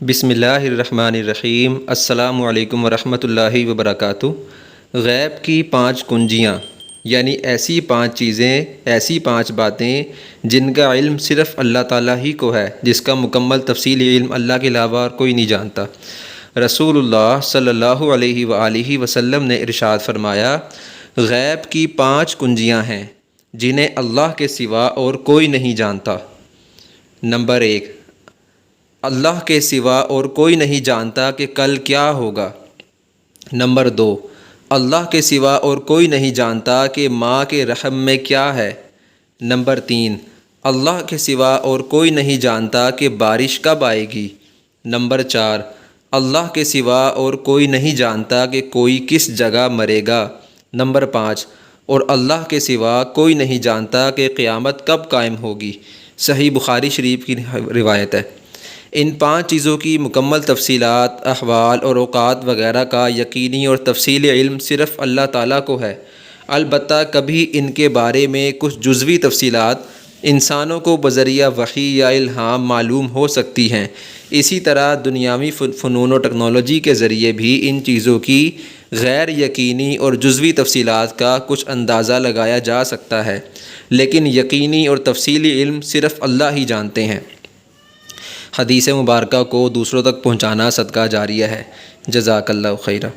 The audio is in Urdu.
بسم اللہ الرحمن الرحیم۔ السلام علیکم ورحمۃ اللہ وبرکاتہ۔ غیب کی 5 کنجیاں، یعنی ایسی 5 چیزیں، ایسی 5 باتیں جن کا علم صرف اللہ تعالیٰ ہی کو ہے، جس کا مکمل تفصیلی علم اللہ کے علاوہ اور کوئی نہیں جانتا۔ رسول اللہ صلی اللہ علیہ وآلہ وسلم نے ارشاد فرمایا، غیب کی 5 کنجیاں ہیں جنہیں اللہ کے سوا اور کوئی نہیں جانتا۔ نمبر 1، اللہ کے سوا اور کوئی نہیں جانتا کہ کل کیا ہوگا۔ نمبر 2، اللہ کے سوا اور کوئی نہیں جانتا کہ ماں کے رحم میں کیا ہے۔ نمبر 3، اللہ کے سوا اور کوئی نہیں جانتا کہ بارش کب آئے گی۔ نمبر 4، اللہ کے سوا اور کوئی نہیں جانتا کہ کوئی کس جگہ مرے گا۔ نمبر 5، اور اللہ کے سوا کوئی نہیں جانتا کہ قیامت کب قائم ہوگی۔ صحیح بخاری شریف کی روایت ہے۔ ان 5 چیزوں کی مکمل تفصیلات، احوال اور اوقات وغیرہ کا یقینی اور تفصیلی علم صرف اللہ تعالیٰ کو ہے۔ البتہ کبھی ان کے بارے میں کچھ جزوی تفصیلات انسانوں کو بذریعہ وحی یا الہام معلوم ہو سکتی ہیں۔ اسی طرح دنیاوی فنون و ٹیکنالوجی کے ذریعے بھی ان چیزوں کی غیر یقینی اور جزوی تفصیلات کا کچھ اندازہ لگایا جا سکتا ہے، لیکن یقینی اور تفصیلی علم صرف اللہ ہی جانتے ہیں۔ حدیث مبارکہ کو دوسروں تک پہنچانا صدقہ جاریہ ہے۔ جزاک اللہ خیرہ۔